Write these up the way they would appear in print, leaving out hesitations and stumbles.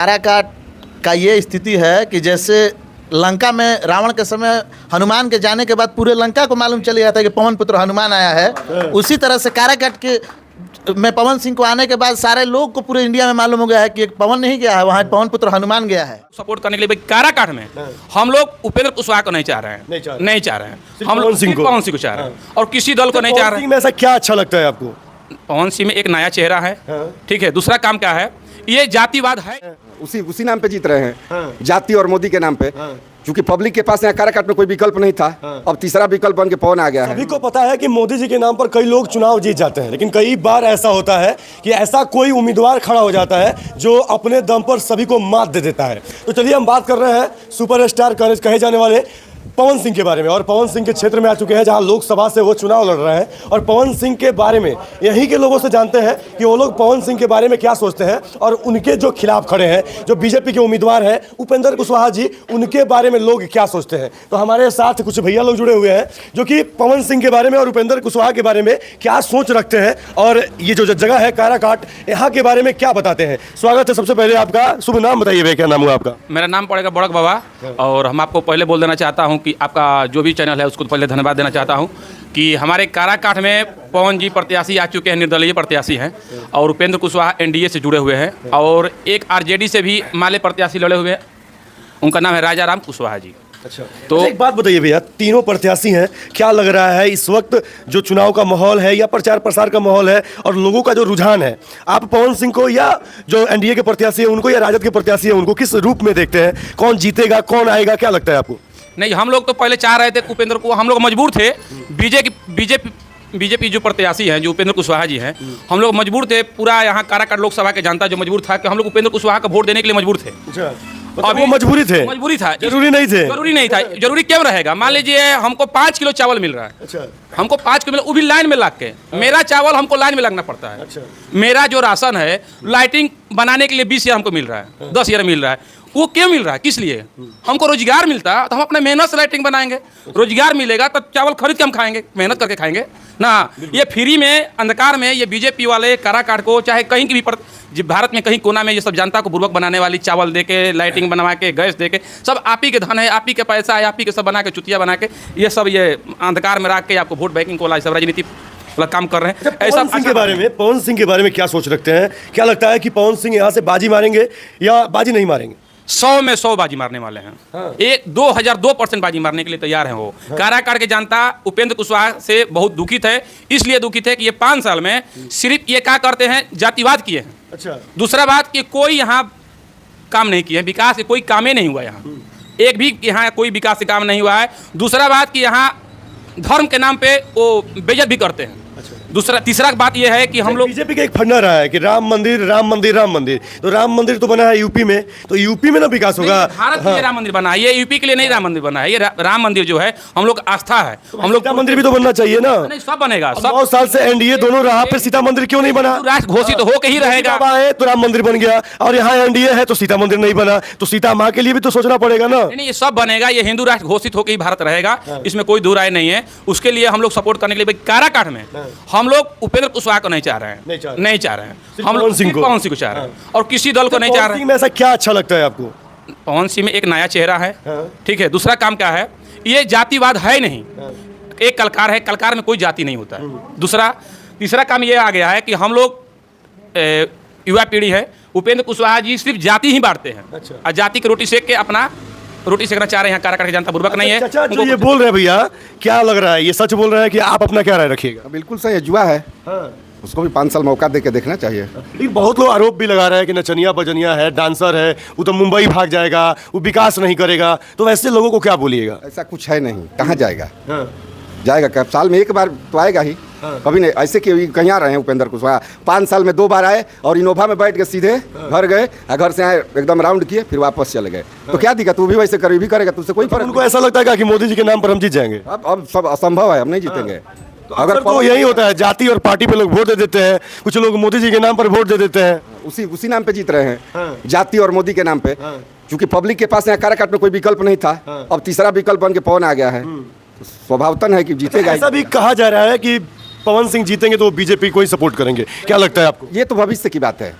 काराकाट का ये स्थिति है कि जैसे लंका में रावण के समय हनुमान के जाने के बाद पूरे लंका को मालूम चल गया था कि पवन पुत्र हनुमान आया है। उसी तरह से काराकाट के में पवन सिंह को आने के बाद सारे लोग को पूरे इंडिया में मालूम हो गया है कि एक पवन नहीं गया है, वहाँ पवन पुत्र हनुमान गया है। सपोर्ट करने के लिए काराकाट में हम लोग उपेंद्र कुशवाहा को नहीं चाह रहे हैं, नहीं चाह रहे हैं। हम लोग पवन सिंह को चाह रहे हैं और किसी दल को नहीं चाह रहे हैं। में ऐसा क्या अच्छा लगता है आपको? पवन सिंह में एक नया चेहरा है, ठीक है। दूसरा काम क्या है, ये जातिवाद है, उसी नाम पे जीत रहे हैं, जाति और मोदी के नाम पे। क्योंकि पब्लिक के पास यहाँ काराकाट में कोई विकल्प नहीं था, अब तीसरा विकल्प बन के पवन आ गया है। सभी को पता है कि मोदी जी के नाम पर कई लोग चुनाव जीत जाते हैं, लेकिन कई बार ऐसा होता है कि ऐसा कोई उम्मीदवार खड़ा हो जाता है जो अपने दम पर सभी को मात दे देता है। तो चलिए हम बात कर रहे हैं सुपरस्टार कहे जाने वाले पवन सिंह के बारे में, और पवन सिंह के क्षेत्र में आ चुके हैं जहां लोकसभा से वो चुनाव लड़ रहे हैं। और पवन सिंह के बारे में यहीं के लोगों से जानते हैं कि वो लोग पवन सिंह के बारे में क्या सोचते हैं, और उनके जो खिलाफ खड़े हैं, जो बीजेपी के उम्मीदवार हैं उपेंद्र कुशवाहा जी, उनके बारे में लोग क्या सोचते हैं। तो हमारे साथ कुछ भैया लोग जुड़े हुए हैं जो कि पवन सिंह के बारे में और उपेंद्र कुशवाहा के बारे में क्या सोच रखते हैं, और ये जो जगह है काराकाट, यहाँ के बारे में क्या बताते हैं। स्वागत है। सबसे पहले आपका शुभ नाम बताइए भैया, क्या नाम हुआ आपका? मेरा नाम पड़ेगा बड़क बाबा, और हम आपको पहले बोल देना चाहता हूं कि आपका जो भी चैनल है उसको पहले धन्यवाद देना चाहता हूं कि हमारे काराकाट में पवन जी प्रत्याशी आ चुके हैं, निर्दलीय प्रत्याशी हैं, और उपेंद्र कुशवाहा एनडीए से जुड़े हुए हैं, और एक आरजेडी से भी माले प्रत्याशी लड़े हुए हैं, उनका नाम है राजा राम कुशवाहा जी। अच्छा, तो एक बात बताइए भैया, तीनों प्रत्याशी हैं, क्या लग रहा है इस वक्त जो चुनाव का माहौल है या प्रचार प्रसार का माहौल है और लोगों का जो रुझान है, आप पवन सिंह को या जो एनडीए के प्रत्याशी है उनको या राजद के प्रत्याशी है उनको किस रूप में देखते हैं? कौन जीतेगा, कौन आएगा, क्या लगता है आपको? नहीं, हम लोग तो पहले चाह रहे थे उपेंद्र को, हम लोग मजबूर थे। बीजेपी जो प्रत्याशी हैं, जो उपेंद्र कुशवाहा जी हैं, हम लोग मजबूर थे। पूरा यहाँ काराकाट लोकसभा के जनता जो मजबूर था कि हम लोग उपेंद्र कुशवाहा का वोट देने के लिए मजबूर थे। अभी मजबूरी था, जरूरी नहीं था। जरूरी क्यों रहेगा? मान लीजिए हमको 5 किलो चावल मिल रहा है, अच्छा, हमको 5 किलो, वो भी लाइन में लग के। मेरा चावल हमको लाइन में लगना पड़ता है। अच्छा। मेरा जो राशन है, लाइटिंग बनाने के लिए 20 हज़ार हमको मिल रहा है, 10 हज़ार मिल रहा है। वो क्यों मिल रहा है? किस लिए? हमको रोजगार मिलता तो हम अपने मेहनत से लाइटिंग बनाएंगे। रोजगार मिलेगा तब चावल खरीद के हम खाएंगे, मेहनत करके खाएंगे ना। ये फ्री में, अंधकार में ये बीजेपी वाले काराकाट को, चाहे कहीं की भी भारत में कहीं कोना में ये सब जनता को बुर्बक बनाने वाली चावल दे के, लाइटिंग बनवा के, गैस दे के, सब आप ही के धन है, आप ही के पैसा है, आप ही के सब बना के, चुतिया बना के, ये सब ये अंधकार में रख के आपको वोट बैंकिंग वाला सब राजनीति काम कर रहे हैं। ऐसा पवन सिंह के बारे में क्या सोच रखते हैं? क्या लगता है कि पवन सिंह यहाँ से बाजी मारेंगे या बाजी नहीं मारेंगे? 100 में 100 बाजी मारने वाले हैं। हाँ। 2002% बाजी मारने के लिए तैयार हैं वो। हाँ। काराकाट के जनता उपेंद्र कुशवाहा से बहुत दुखित है, इसलिए दुखित है कि ये 5 साल में सिर्फ ये क्या करते हैं, जातिवाद किए हैं। अच्छा। दूसरा बात कि कोई यहाँ काम नहीं किए, विकास के कोई काम ही नहीं हुआ यहाँ, एक भी यहाँ कोई विकास के काम नहीं हुआ है। दूसरा बात कि यहाँ धर्म के नाम पे वो बेइज्जत भी करते हैं। तीसरा बात यह है कि हम लोग, बीजेपी का एक फंडा रहा है कि राम मंदिर राम मंदिर राम मंदिर, तो राम मंदिर तो बना है यूपी में, तो यूपी में ना विकास होगा। भारत के लिए राम मंदिर बना है, ये यूपी के लिए नहीं राम मंदिर बना है। ये राम मंदिर जो है हम लोग आस्था है, हम लोग सीता मंदिर भी तो बनना चाहिए ना। नहीं, सब बनेगा। 9 साल से एनडीए दोनों रहा, फिर सीता मंदिर क्यों नहीं बना? राष्ट्र घोषित होकर ही रहेगा तो राम मंदिर बन गया, और यहाँ एनडीए है तो सीता मंदिर नहीं बना, तो सीता माँ के लिए भी तो सोचना पड़ेगा ना। नहीं, ये सब बनेगा, ये हिंदू राष्ट्र घोषित होकर ही भारत रहेगा, इसमें कोई दो राय नहीं है। उसके लिए हम लोग सपोर्ट करने के लिए काराकाट में हम लोग उपेंद्र कुशवाहा को नहीं चाह रहे हैं, नहीं चाह रहे हैं। हम लोग पवन सिंह को चाह रहे हैं और किसी दल को नहीं चाह रहे हैं। में ऐसा क्या अच्छा लगता है आपको? पवन सिंह में एक नया चेहरा है, ठीक है। दूसरा काम क्या है, ये जातिवाद है नहीं। एक कलकार है, कलकार में कोई जाति नहीं होता है। तीसरा काम ये आ गया है कि हम लोग युवा पीढ़ी है, उपेंद्र कुशवाहा जी सिर्फ जाति ही बांटते हैं। अच्छा। और जाति की रोटी सेक के अपना रोटी सेकना चाह रहे हैं। काराकाट की जनता बुर्बक नहीं है। अच्छा, जो ये बोल रहे हैं भैया, क्या लग रहा है, ये सच बोल रहे हैं कि आप अपना क्या राय रखिएगा? बिल्कुल सही, जुआ है। उसको भी 5 साल मौका दे के देखना चाहिए। लेकिन बहुत लोग आरोप भी लगा रहे हैं कि नचनिया बजनिया है, डांसर है, वो तो मुंबई भाग जाएगा, वो विकास नहीं करेगा, तो वैसे लोगों को क्या बोलिएगा? ऐसा कुछ है नहीं, कहाँ जाएगा? जाएगा कब? साल में एक बार तो आएगा ही। कभी नहीं ऐसे कि कहीं आ रहे हैं उपेंद्र कुशवाहा, 5 साल में 2 बार आए और इनोवा में बैठ के सीधे घर गए, घर से आए एकदम राउंड किए, फिर वापस चले गए। तो क्या दिक्कत? तू भी वैसे कर भी करेगा, तुझसे कोई फर्क? उनको ऐसा लगता है कि मोदी जी के नाम पर हम जीत जाएंगे? अब सब असंभव है, हम नहीं जीतेंगे। तो अगर तो यही होता है, जाति और पार्टी पे लोग वोट दे देते हैं, कुछ लोग मोदी जी के नाम पर वोट दे देते हैं, उसी नाम पे जीत रहे हैं, जाति और मोदी के नाम पे। क्योंकि पब्लिक के पास यहाँ काराकाट में कोई विकल्प नहीं था, अब तीसरा विकल्प बन के पवन आ गया है, स्वभावतन है कि जीतेगा। ऐसा भी कहा जा रहा है कि पवन सिंह जीतेंगे तो वो बीजेपी को ही सपोर्ट करेंगे, क्या लगता है आपको? ये तो भविष्य की बात है,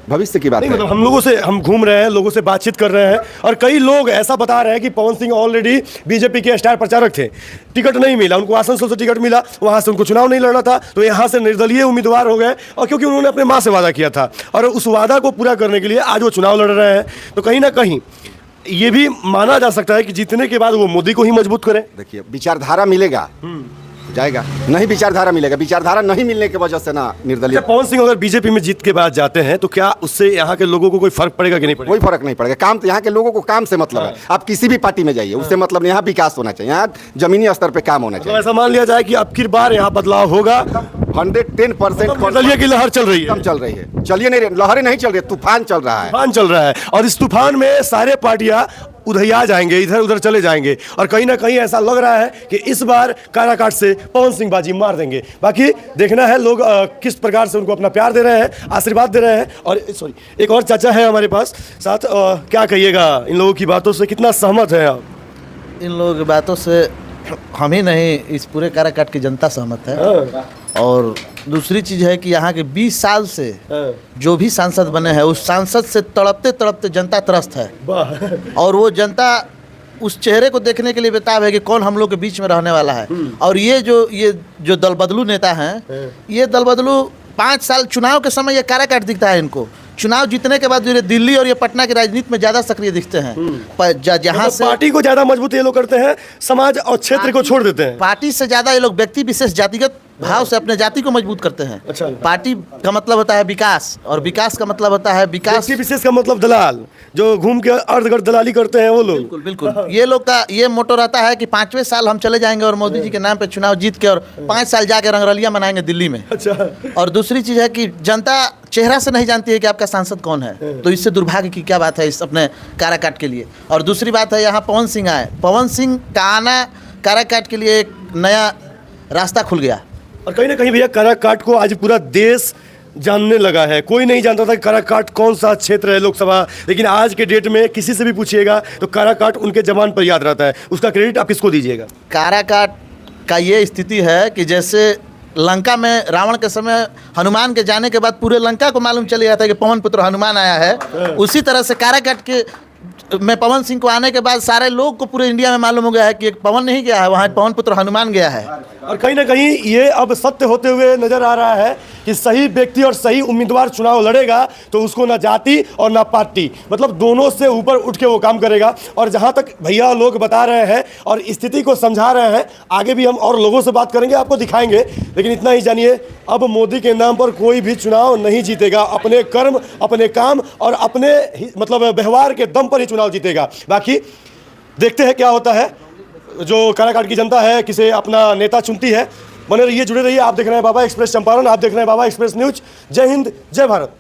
भविष्य की बात नहीं है। मतलब हम घूम रहे हैं, लोगों से बातचीत कर रहे हैं और कई लोग ऐसा बता रहे हैं कि पवन सिंह ऑलरेडी बीजेपी के स्टार प्रचारक थे, टिकट नहीं मिला उनको, आसनसोल से टिकट मिला, वहां से उनको चुनाव नहीं लड़ना था तो यहाँ से निर्दलीय उम्मीदवार हो गए, और क्योंकि उन्होंने अपने माँ से वादा किया था और उस वादा को पूरा करने के लिए आज वो चुनाव लड़ रहे हैं, तो कहीं ना कहीं ये भी माना जा सकता है कि जीतने के बाद वो मोदी को ही मजबूत करें। देखिए विचारधारा मिलेगा जाएगा, नहीं विचारधारा मिलेगा, विचारधारा नहीं मिलने की वजह से ना निर्दलीय। पवन सिंह अगर बीजेपी में जीत के बाद जाते हैं तो क्या उससे यहाँ के लोगों को कोई फर्क पड़ेगा कि नहीं पड़ेगा? कोई फर्क नहीं पड़ेगा, काम तो यहाँ के लोगों को काम से मतलब है। आप किसी भी पार्टी में जाइए, उससे मतलब यहाँ विकास होना चाहिए, यहाँ जमीनी स्तर पे काम होना तो चाहिए। ऐसा मान लिया जाए कि अब की बार यहाँ बदलाव होगा, 110% निर्दलीय की लहर चल रही है। कम चल रही है, चलिए नहीं लहरें नहीं चल रही है, तूफान चल रहा है। तूफान चल रहा है और इस तूफान में सारे पार्टियां उधैया जाएंगे, इधर उधर चले जाएंगे और कहीं ना कहीं ऐसा लग रहा है कि इस बार काराकाट से पवन सिंह बाजी मार देंगे। बाकी देखना है लोग किस प्रकार से उनको अपना प्यार दे रहे हैं, आशीर्वाद दे रहे हैं। और सॉरी, एक और चाचा है हमारे पास साथ, क्या कहिएगा इन लोगों की बातों से, कितना सहमत है आप? इन लोगों की बातों से हम ही नहीं, इस पूरे काराकाट की जनता सहमत है। और दूसरी चीज़ है कि यहाँ के 20 साल से जो भी सांसद बने हैं उस सांसद से तड़पते तड़पते जनता त्रस्त है, और वो जनता उस चेहरे को देखने के लिए बेताब है कि कौन हम लोग के बीच में रहने वाला है। और ये जो दल बदलू नेता हैं, ये दल बदलू 5 साल चुनाव के समय ये काराकाट दिखता है इनको, चुनाव जीतने के बाद ये दिल्ली और ये पटना की राजनीति में ज़्यादा सक्रिय दिखते हैं। जहाँ से पार्टी को ज़्यादा मजबूत ये लोग करते हैं, समाज और क्षेत्र को छोड़ देते हैं। पार्टी से ज़्यादा ये लोग व्यक्ति विशेष जातिगत भाव से अपने जाति को मजबूत करते हैं। अच्छा। पार्टी का मतलब होता है विकास, और विकास का मतलब होता है विकास। व्यक्ति विशेष का मतलब दलाल, जो घूम के अर्धगर्द दलाली करते हैं वो लोग। बिल्कुल बिल्कुल, ये लोग का ये मोटो रहता है कि 5वें साल हम चले जाएंगे और मोदी जी के नाम पे चुनाव जीत के और 5 साल जाके रंगरलियां मनाएंगे दिल्ली में। अच्छा। और दूसरी चीज़ है कि जनता चेहरा से नहीं जानती है कि आपका सांसद कौन है, तो इससे दुर्भाग्य की क्या बात है इस अपने काराकाट के लिए। और दूसरी बात है, यहाँ पवन सिंह आए, पवन सिंह का आना काराकाट के लिए एक नया रास्ता खुल गया। और कहीं ना कहीं भैया काराकाट को आज पूरा देश जानने लगा है। कोई नहीं जानता था कि काराकाट कौन सा क्षेत्र है लोकसभा, लेकिन आज के डेट में किसी से भी पूछिएगा तो काराकाट उनके जबान पर याद रहता है। उसका क्रेडिट आप किसको दीजिएगा? काराकाट का ये स्थिति है कि जैसे लंका में रावण के समय हनुमान के जाने के बाद पूरे लंका को मालूम चल गया था कि पवन पुत्र हनुमान आया है, उसी तरह से काराकाट के में पवन सिंह को आने के बाद सारे लोग को पूरे इंडिया में मालूम हो गया है कि एक पवन नहीं गया है, वहाँ पवन पुत्र हनुमान गया है। और कहीं ना कहीं ये अब सत्य होते हुए नजर आ रहा है कि सही व्यक्ति और सही उम्मीदवार चुनाव लड़ेगा तो उसको ना जाति और ना पार्टी, मतलब दोनों से ऊपर उठ के वो काम करेगा। और जहाँ तक भैया लोग बता रहे हैं और स्थिति को समझा रहे हैं, आगे भी हम और लोगों से बात करेंगे, आपको दिखाएंगे, लेकिन इतना ही जानिए अब मोदी के नाम पर कोई भी चुनाव नहीं जीतेगा। अपने कर्म, अपने काम और अपने मतलब व्यवहार के दम पर ही चुनाव जीतेगा। बाकी देखते हैं क्या होता है। जो काराकाट की जनता है किसे अपना नेता चुनती है। बने रहिए, जुड़े रहिए। आप देख रहे हैं बाबा एक्सप्रेस चंपारण, आप देख रहे हैं बाबा एक्सप्रेस न्यूज। जय हिंद, जय भारत।